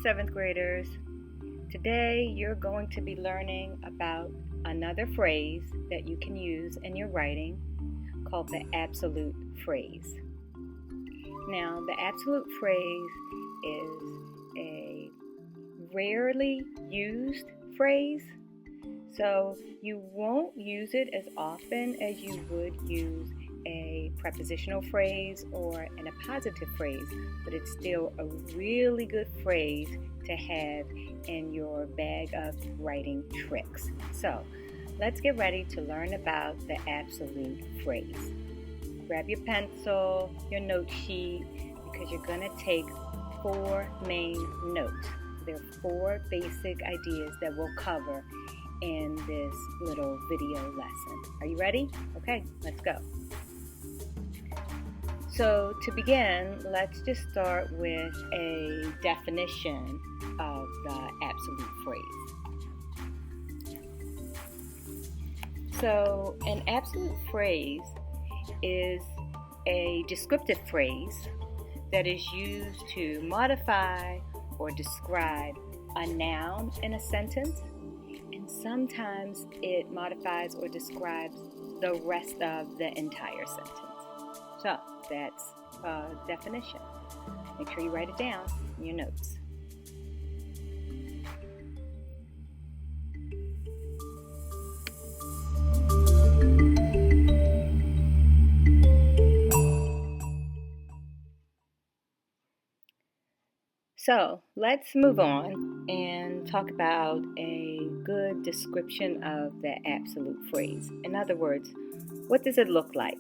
7th graders. Today you're going to be learning about another phrase that you can use in your writing called the absolute phrase. Now, the absolute phrase is a rarely used phrase, so you won't use it as often as you would use a prepositional phrase or an appositive phrase, but it's still a really good phrase to have in your bag of writing tricks. So let's get ready to learn about the absolute phrase. Grab your pencil, your note sheet, because you're going to take 4 main notes. There are 4 basic ideas that we'll cover in this little video lesson. Are you ready? Okay, let's go. So to begin, let's just start with a definition of the absolute phrase. So an absolute phrase is a descriptive phrase that is used to modify or describe a noun in a sentence, and sometimes it modifies or describes the rest of the entire sentence. So that's a definition. Make sure you write it down in your notes. So let's move on and talk about a good description of the absolute phrase. In other words, what does it look like?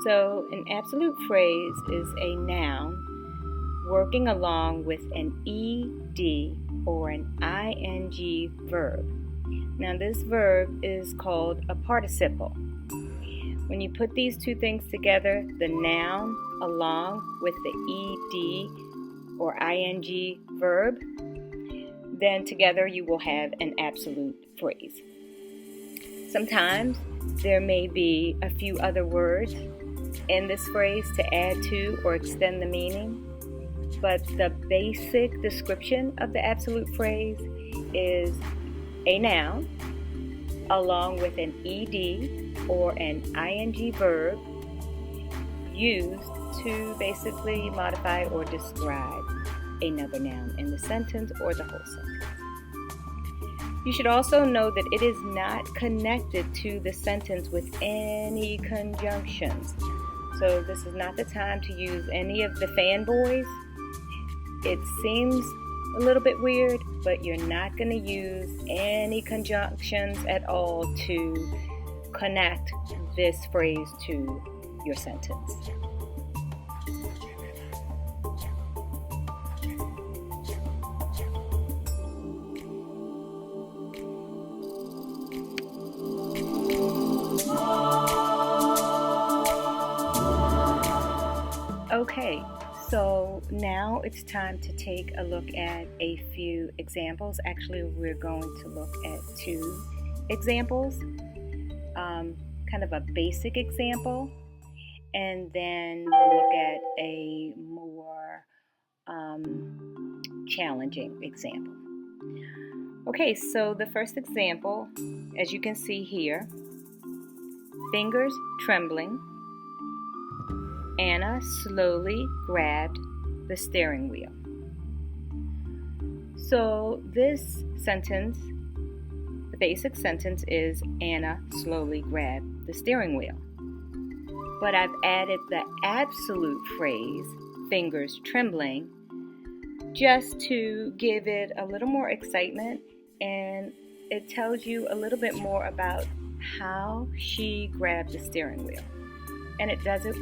So an absolute phrase is a noun working along with an ed or an ing verb. Now this verb is called a participle. When you put these two things together, the noun along with the ed or ing verb, then together you will have an absolute phrase. Sometimes there may be a few other words in this phrase to add to or extend the meaning, but the basic description of the absolute phrase is a noun along with an ed or an ing verb used to basically modify or describe another noun in the sentence or the whole sentence. You should also know that it is not connected to the sentence with any conjunctions. So this is not the time to use any of the fanboys. It seems a little bit weird, but you're not going to use any conjunctions at all to connect this phrase to your sentence. Okay, so now it's time to take a look at a few examples. Actually, we're going to look at 2 examples, kind of a basic example, and then we'll look at a more challenging example. Okay, so the first example, as you can see here, fingers trembling, Anna slowly grabbed the steering wheel. So this sentence, the basic sentence is Anna slowly grabbed the steering wheel. But I've added the absolute phrase, fingers trembling, just to give it a little more excitement, and it tells you a little bit more about how she grabbed the steering wheel. And it does it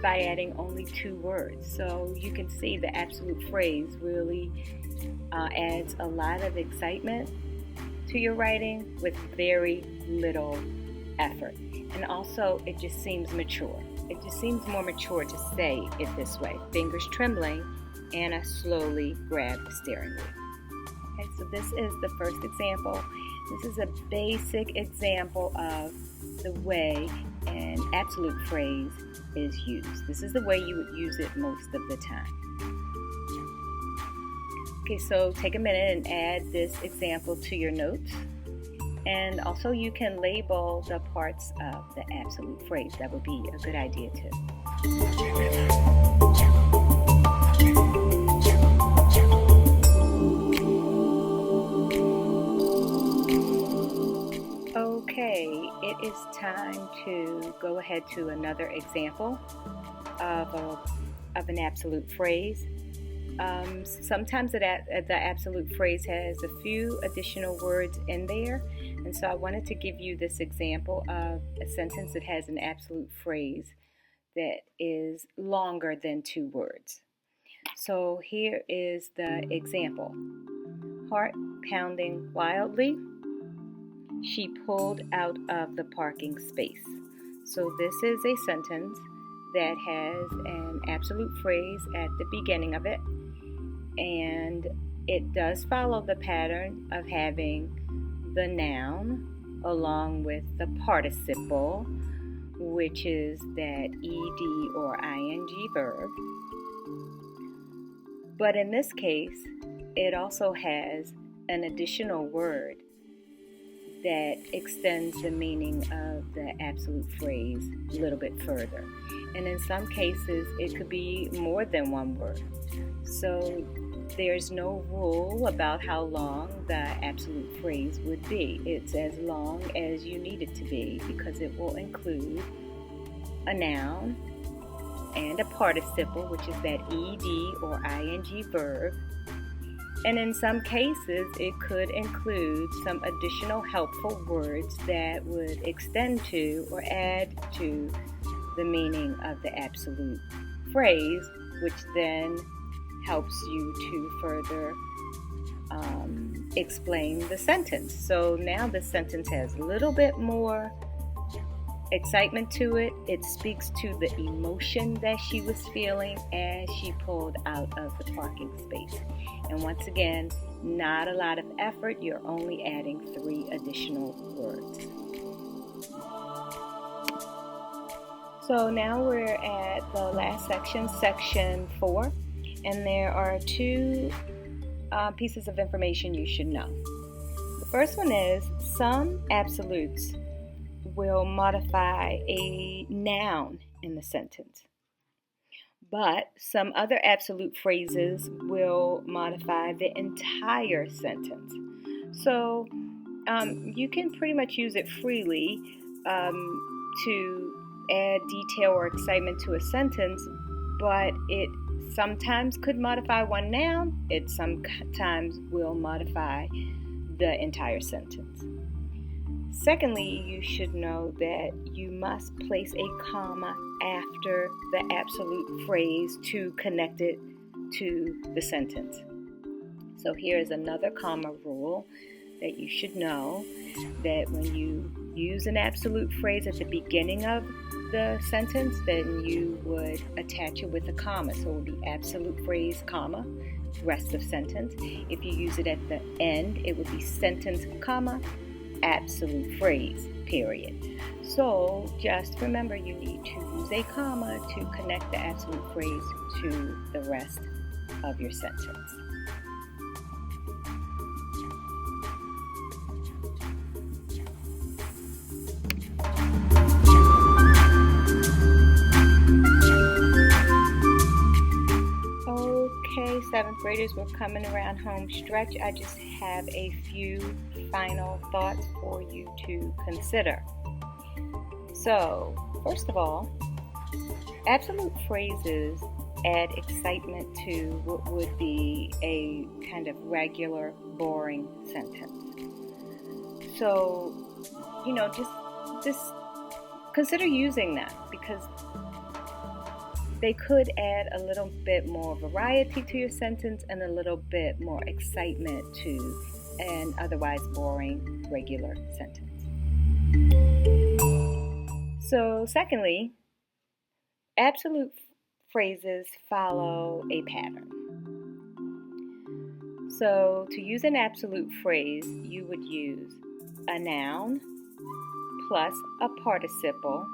by adding only 2 words. So you can see the absolute phrase really adds a lot of excitement to your writing with very little effort. And also it just seems mature. It just seems more mature to say it this way. Fingers trembling, Anna slowly grabbed the steering wheel. Okay, so this is the first example. This is a basic example of the way an absolute phrase is used. This is the way you would use it most of the time. Okay, so take a minute and add this example to your notes. And also you can label the parts of the absolute phrase. That would be a good idea too. Okay, it is time to go ahead to another example of an absolute phrase. Sometimes the absolute phrase has a few additional words in there, and so I wanted to give you this example of a sentence that has an absolute phrase that is longer than 2 words. So here is the example. Heart pounding wildly, she pulled out of the parking space. So this is a sentence that has an absolute phrase at the beginning of it, and it does follow the pattern of having the noun along with the participle, which is that ed or ing verb. But in this case, it also has an additional word that extends the meaning of the absolute phrase a little bit further. And in some cases, it could be more than one word. So there's no rule about how long the absolute phrase would be. It's as long as you need it to be, because it will include a noun and a participle, which is that ed or ing verb. And in some cases, it could include some additional helpful words that would extend to or add to the meaning of the absolute phrase, which then helps you to further explain the sentence. So now the sentence has a little bit more excitement to it. It speaks to the emotion that she was feeling as she pulled out of the parking space. And once again, not a lot of effort. You're only adding 3 additional words. So now we're at the last section, section 4, and there are 2 pieces of information you should know. The first one is some absolutes will modify a noun in the sentence, but some other absolute phrases will modify the entire sentence. So you can pretty much use it freely to add detail or excitement to a sentence, but it sometimes could modify one noun. It sometimes will modify the entire sentence. Secondly, you should know that you must place a comma after the absolute phrase to connect it to the sentence. So here is another comma rule that you should know, that when you use an absolute phrase at the beginning of the sentence, then you would attach it with a comma. So it would be absolute phrase, comma, rest of sentence. If you use it at the end, it would be sentence, comma, absolute phrase, period. So just remember, you need to use a comma to connect the absolute phrase to the rest of your sentence. Okay, 7th graders, we're coming around home stretch. I just have a few final thoughts for you to consider. So, first of all, absolute phrases add excitement to what would be a kind of regular, boring sentence. So, just consider using them, because they could add a little bit more variety to your sentence and a little bit more excitement to an otherwise boring regular sentence. So, secondly, absolute phrases follow a pattern. So, to use an absolute phrase, you would use a noun plus a participle.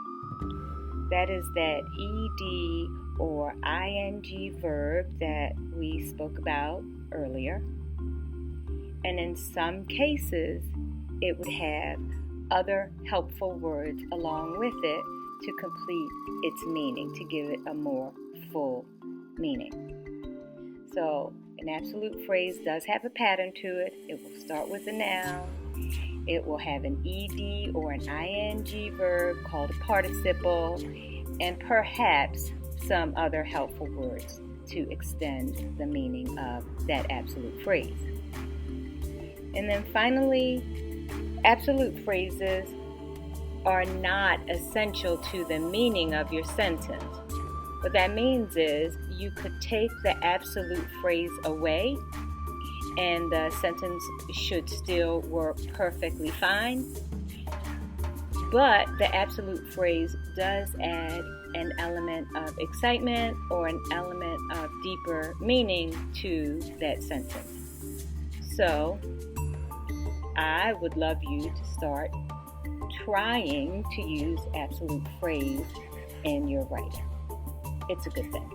That is that ed or ing verb that we spoke about earlier. And in some cases, it would have other helpful words along with it to complete its meaning, to give it a more full meaning. So an absolute phrase does have a pattern to it. It will start with a noun. It will have an ed or an ing verb called a participle, and perhaps some other helpful words to extend the meaning of that absolute phrase. And then finally, absolute phrases are not essential to the meaning of your sentence. What that means is you could take the absolute phrase away and the sentence should still work perfectly fine. But the absolute phrase does add an element of excitement or an element of deeper meaning to that sentence. So I would love you to start trying to use absolute phrase in your writing. It's a good thing.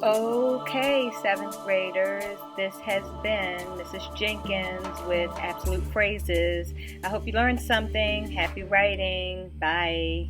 Okay, 7th graders, this has been Mrs. Jenkins with Absolute Phrases. I hope you learned something. Happy writing. Bye.